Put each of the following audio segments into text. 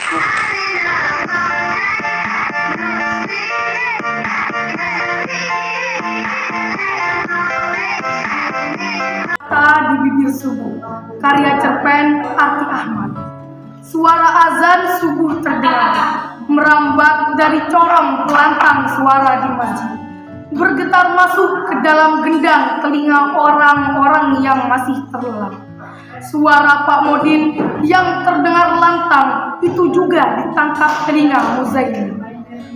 Di bibir subuh, karya cerpen Arti Ahmad. Suara azan subuh terdengar, merambat dari corong pelantang suara di masjid, bergetar masuk ke dalam gendang telinga orang-orang yang masih terlelap. Suara Pak Modin yang terdengar lantang itu juga ditangkap telinga Muzaini.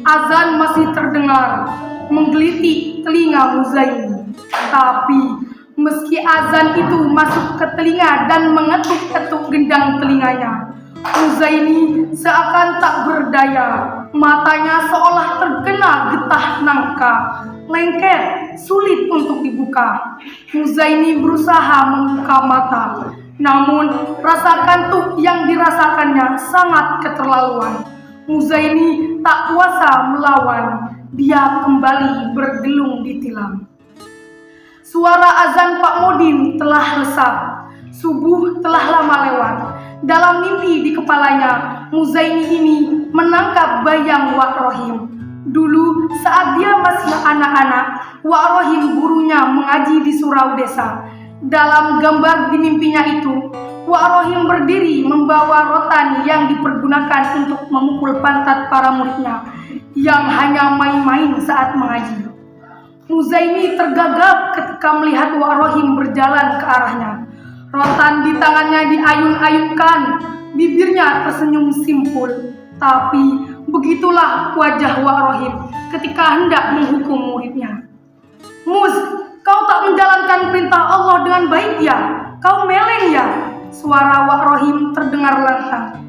Azan masih terdengar menggelitik telinga Muzaini, tapi meski azan itu masuk ke telinga dan mengetuk-ketuk gendang telinganya, Muzaini seakan tak berdaya. Matanya seolah terkena getah nangka, lengket, sulit untuk dibuka. Muzaini berusaha membuka mata, namun rasa kantuk yang dirasakannya sangat keterlaluan. Muzaini tak kuasa melawan, dia kembali bergelung di tilam. Suara azan Pak Modin telah resap, subuh telah lama lewat. Dalam mimpi di kepalanya, Muzaini ini menangkap bayang Wak Rohim. Dulu saat dia masih anak-anak, Wak Rohim gurunya mengaji di surau desa. Dalam gambar di mimpinya itu, Wak Rohim berdiri membawa rotan yang dipergunakan untuk memukul pantat para muridnya yang hanya main-main saat mengaji. Muzaini tergagap ketika melihat Wak Rohim berjalan ke arahnya. Rotan di tangannya diayun-ayunkan, bibirnya tersenyum simpul. Tapi begitulah wajah Wak Rohim ketika hendak menghukum muridnya. "Muz, kau tak menjalankan perintah Allah dengan baik ya? Kau meleng ya?" Suara Wak Rohim terdengar lantang.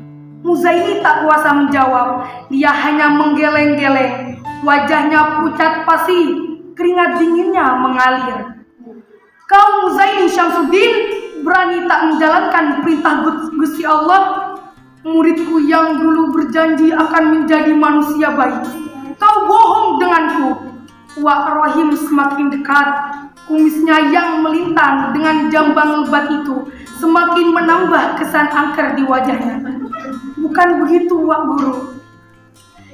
Muzaini tak kuasa menjawab, dia hanya menggeleng-geleng. Wajahnya pucat pasi, keringat dinginnya mengalir. "Kau Muzaini Syamsuddin, berani tak menjalankan perintah Gusti Allah? Muridku yang dulu berjanji akan menjadi manusia baik. Kau bohong denganku." Wak Rohim semakin dekat. Kumisnya yang melintang dengan jambang lebat itu semakin menambah kesan angker di wajahnya. "Bukan begitu, Wak Guru.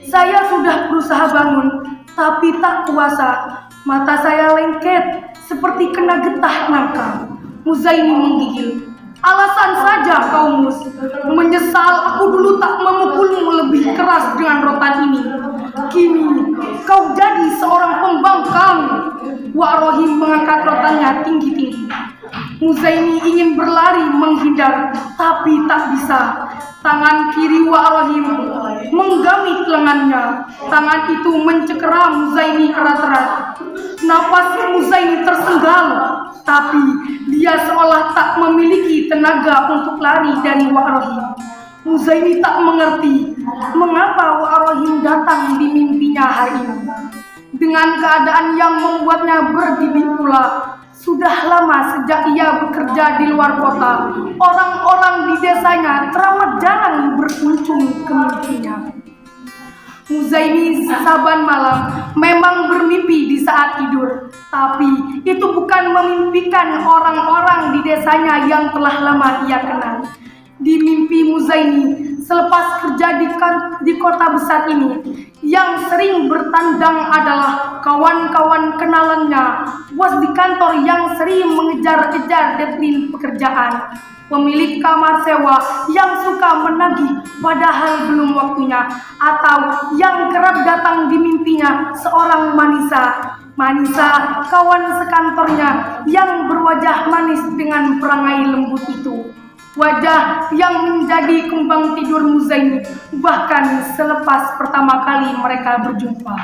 Saya sudah berusaha bangun, tapi tak kuasa. Mata saya lengket seperti kena getah nangka." Muzaini menggigil. "Alasan saja kau, Mus. Menyesal aku dulu tak memukulmu lebih keras dengan rotan ini. Kini kau jadi seorang pembangkang." Wak Rohim mengangkat rotannya tinggi-tinggi. Muzaini ingin berlari menghindar, tapi tak bisa. Tangan kiri Wak Rohim menggamit lengannya. Tangan itu mencekera Muzaini erat-erat. Napas Muzaini tersenggal, tapi dia seolah tak memiliki tenaga untuk lari dari Wak Rohim. Muzaini tak mengerti mengapa Wak Rohim datang di mimpinya hari ini. Dengan keadaan yang membuatnya berdiri pula. Sudah lama sejak ia bekerja di luar kota, orang-orang di desanya teramat jarang berkunjung ke mimpinya. Muzaini saban malam memang bermimpi di saat tidur, tapi itu bukan memimpikan orang-orang di desanya yang telah lama ia kenal. Di mimpi Muzaini, selepas kerja di kota besar ini, yang sering bertandang adalah kawan-kawan kenalannya, bos di kantor yang sering mengejar-kejar deadline pekerjaan, pemilik kamar sewa yang suka menagih padahal belum waktunya, atau yang kerap datang di mimpinya seorang Manisa, kawan sekantornya yang berwajah manis dengan perangai lembut itu. Wajah yang menjadi kembang tidur Muzaini bahkan selepas pertama kali mereka berjumpa.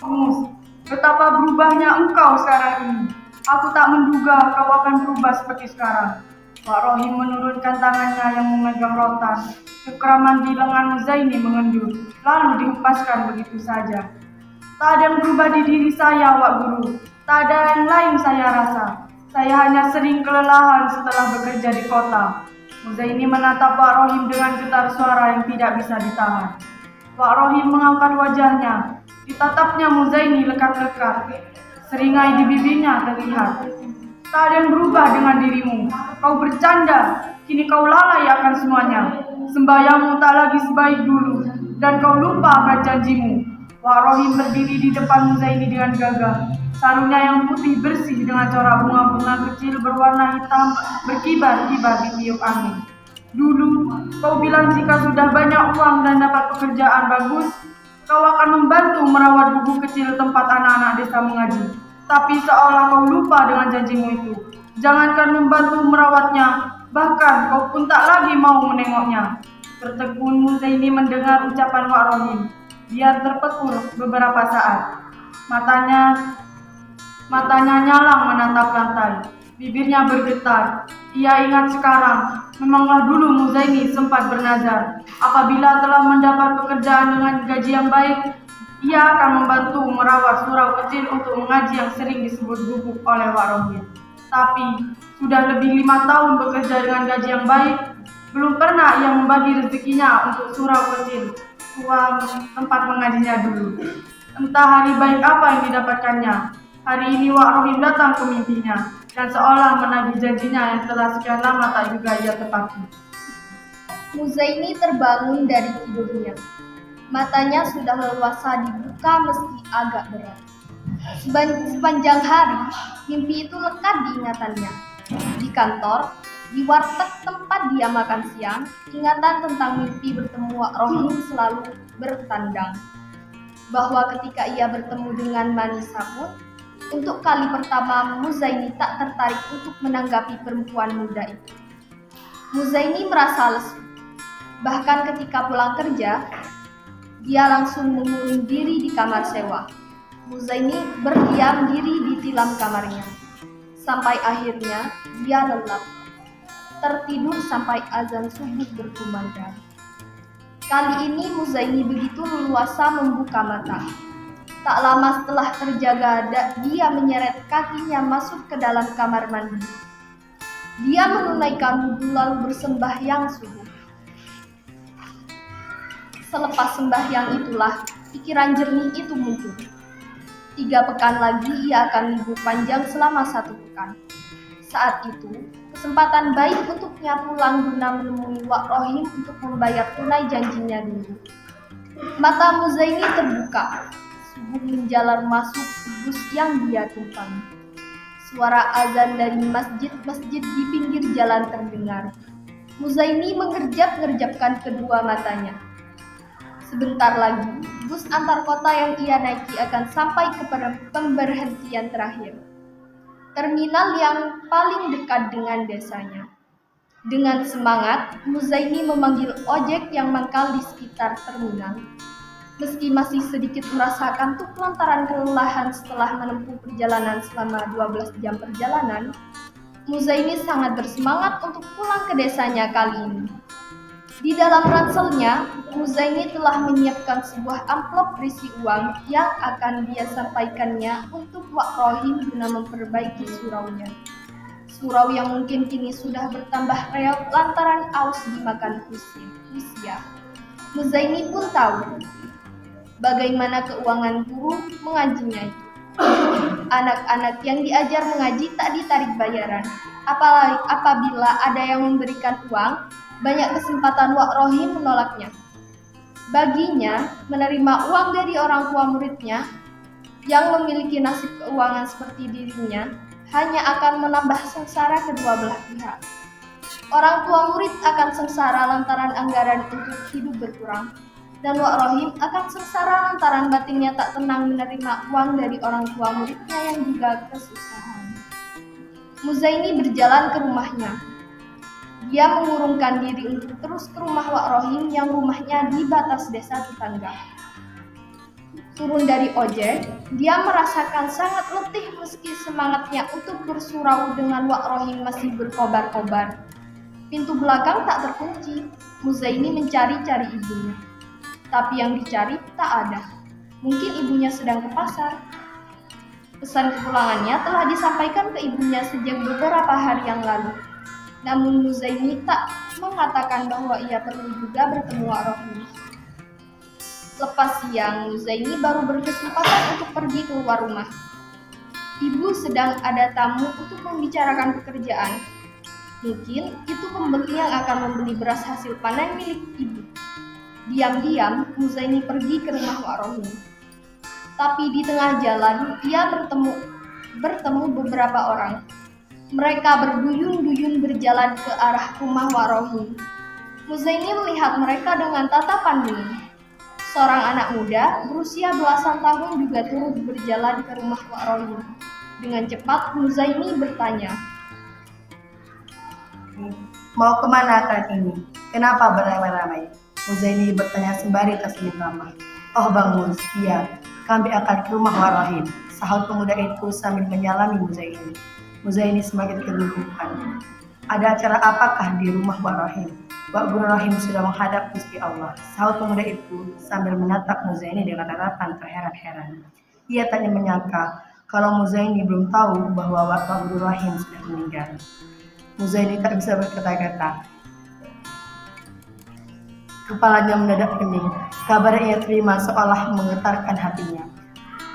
"Mus, betapa berubahnya engkau sekarang ini. Aku tak menduga kau akan berubah seperti sekarang." Wak Rohim menurunkan tangannya yang memegang rotan. Kekeraman di lengan Muzaini mengendur, lalu dihempaskan begitu saja. "Tak ada yang berubah di diri saya, Wak Guru. Tak ada yang lain saya rasa. Saya hanya sering kelelahan setelah bekerja di kota." Muzaini menatap Wak Rohim dengan getar suara yang tidak bisa ditahan. Wak Rohim mengangkat wajahnya. Ditatapnya Muzaini lekat-lekat. Seringai di bibirnya terlihat. "Tak ada yang berubah dengan dirimu. Kau bercanda. Kini kau lalai akan semuanya." sembahyangmu tak lagi sebaik dulu, dan kau lupa akan janjimu. Wak Rohim berdiri di depan Muzaini dengan gagah. Sarungnya yang putih bersih dengan corak bunga-bunga kecil berwarna hitam berkibar-kibar ditiup angin. Dulu, kau bilang jika sudah banyak uang dan dapat pekerjaan bagus, kau akan membantu merawat buku kecil tempat anak-anak desa mengaji. Tapi seolah kau lupa dengan janjimu itu. Jangankan membantu merawatnya, bahkan kau pun tak lagi mau menengoknya. Tertegun Muzaini mendengar ucapan Wak Rohim. Dia terpekur beberapa saat. Matanya nyalang menatap lantai. Bibirnya bergetar. Ia ingat sekarang, memanglah dulu Muzaini sempat bernazar. Apabila telah mendapat pekerjaan dengan gaji yang baik, ia akan membantu merawat surau kecil untuk mengaji yang sering disebut gubuk oleh Wak Rohim. Tapi, sudah lebih 5 tahun bekerja dengan gaji yang baik, belum pernah ia membagi rezekinya untuk surau kecil, uang tempat mengajinya dulu. Entah hari baik apa yang didapatkannya. Hari ini Wak Rohim datang ke mimpinya, dan seolah menagih janjinya yang telah sekian lama tak juga ia tepati. Muzaini terbangun dari tidurnya. Matanya sudah leluasa dibuka meski agak berat. Sepanjang hari, mimpi itu lekat di ingatannya. Di kantor, di warteg tempat dia makan siang, ingatan tentang mimpi bertemu Wak Rohim selalu bertandang. Bahwa ketika ia bertemu dengan Manisa pun, untuk kali pertama Muzaini tak tertarik untuk menanggapi perempuan muda itu. Muzaini merasa lesu. Bahkan ketika pulang kerja, dia langsung mengurung diri di kamar sewa. Muzaini berdiam diri di tilam kamarnya. Sampai akhirnya dia lelap, tertidur sampai azan subuh berkumandang. Kali ini Muzaini begitu leluasa membuka mata. Tak lama setelah terjaga, dia menyeret kakinya masuk ke dalam kamar mandi. Dia menunaikan wudhu lalu bersembahyang subuh. Selepas sembahyang itulah pikiran jernih itu muncul. 3 pekan lagi ia akan libur panjang selama 1 pekan. Saat itu, kesempatan baik untuknya pulang guna menemui Wak Rohim untuk membayar tunai janjinya dulu. Mata Muzaini terbuka. Subuh menjalar masuk ke bus yang dia tumpangi. Suara azan dari masjid-masjid di pinggir jalan terdengar. Muzaini mengerjap-ngerjapkan kedua matanya. Sebentar lagi, bus antar kota yang ia naiki akan sampai ke pemberhentian terakhir. Terminal yang paling dekat dengan desanya. Dengan semangat, Muzaini memanggil ojek yang mangkal di sekitar terminal. Meski masih sedikit merasa kantuk lantaran kelelahan setelah menempuh perjalanan selama 12 jam perjalanan, Muzaini sangat bersemangat untuk pulang ke desanya kali ini. Di dalam ranselnya, Muzaini telah menyiapkan sebuah amplop berisi uang yang akan dia sampaikannya untuk Wak Rohim guna memperbaiki suraunya. Surau yang mungkin kini sudah bertambah reot lantaran aus dimakan usia. Muzaini pun tahu bagaimana keuangan guru mengajinya itu. Anak-anak yang diajar mengaji tak ditarik bayaran. Apalagi apabila ada yang memberikan uang, banyak kesempatan Wak Rohim menolaknya. Baginya, menerima uang dari orang tua muridnya yang memiliki nasib keuangan seperti dirinya hanya akan menambah sengsara kedua belah pihak. Orang tua murid akan sengsara lantaran anggaran untuk hidup berkurang, dan Wak Rohim akan sengsara lantaran batinnya tak tenang menerima uang dari orang tua muridnya yang juga kesusahan. Muzaini berjalan ke rumahnya. Dia mengurungkan diri untuk terus ke rumah Wak Rohim yang rumahnya di batas desa tetangga. Turun dari ojek, dia merasakan sangat letih meski semangatnya untuk bersurau dengan Wak Rohim masih berkobar-kobar. Pintu belakang tak terkunci. Muzaini mencari-cari ibunya. Tapi yang dicari tak ada. Mungkin ibunya sedang ke pasar. Pesan kepulangannya telah disampaikan ke ibunya sejak beberapa hari yang lalu. Namun Muzaini tak mengatakan bahwa ia perlu juga bertemu Wak Rohim. Lepas siang, Muzaini baru berkesempatan untuk pergi keluar rumah. Ibu sedang ada tamu untuk membicarakan pekerjaan. Mungkin itu pembeli yang akan membeli beras hasil panen milik ibu. Diam-diam, Muzaini pergi ke rumah Wak Rohim. Tapi di tengah jalan, ia bertemu beberapa orang. Mereka berduyun-duyun berjalan ke arah rumah Wak Rohim. Muzaini melihat mereka dengan tatapan dingin. Seorang anak muda berusia belasan tahun juga turut berjalan ke rumah Wak Rohim. Dengan cepat, Muzaini bertanya, "Mau kemana kalian ini? Kenapa beramai-ramai?" Muzaini bertanya sembari tersenyum ramah. "Oh Bang Mus, iya, kami akan ke rumah Wak Rohim," sahut pemuda itu sambil menyalami Muzaini. Muzaini semakin kebingungan. "Ada acara apakah di rumah Wak Rohim?" "Wak Guru Rohim sudah menghadap Gusti Allah," sahut pemuda itu sambil menatap Muzaini dengan tatapan terheran-heran. Ia tak menyangka kalau Muzaini belum tahu bahwa Wak Guru Rohim sudah meninggal. Muzaini tak bisa berkata-kata. Kepalanya mendadak pening. Kabar yang ia terima seolah menggetarkan hatinya.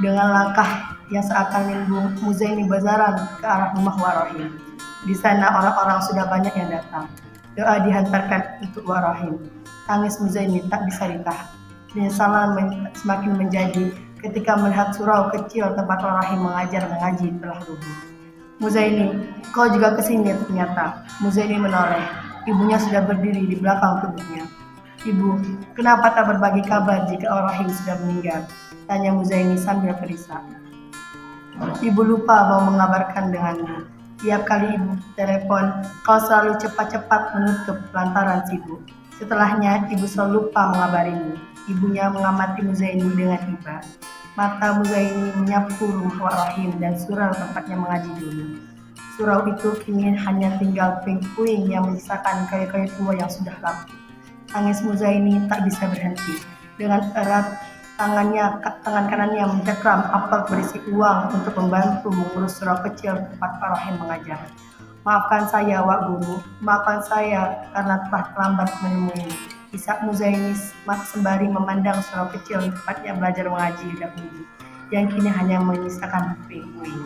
Dengan langkah yang seakan limbung, Muzaini berjalan ke arah rumah Wak Rohim. Di sana orang-orang sudah banyak yang datang. Doa dihantarkan untuk Wak Rohim. Tangis Muzaini tak bisa ditahan. Penyesalan semakin menjadi ketika melihat surau kecil tempat Wak Rohim mengaji telah rubuh. "Muzaini, kau juga kesini ternyata." Muzaini menoleh. Ibunya sudah berdiri di belakang tubuhnya. "Ibu, kenapa tak berbagi kabar jika Wak Rohim sudah meninggal?" tanya Muzaini sambil gelisah. "Ibu lupa mau mengabarkan denganmu. Tiap kali ibu telepon, kau selalu cepat-cepat menutup lantaran sibuk. Setelahnya, ibu selalu lupa mengabarimu." Ibunya mengamati Muzaini dengan iba. Mata Muzaini menyapu rumah Wak Rohim dan surau tempatnya mengaji dulu. Surau itu kini hanya tinggal puing-puing yang menyisakan kayu-kayu tua yang sudah lapuk. Tangis Muzaini tak bisa berhenti. Dengan erat tangan kanannya mencekram amplop berisi uang untuk membantu mengurus surau kecil tempat Wak Rohim mengajar. "Maafkan saya, Wak Guru. Maafkan saya karena telah terlambat menemuimu," isak Muzaini sembari memandang surau kecil tempatnya belajar mengaji dahulu, yang kini hanya menyisakan puing-puing.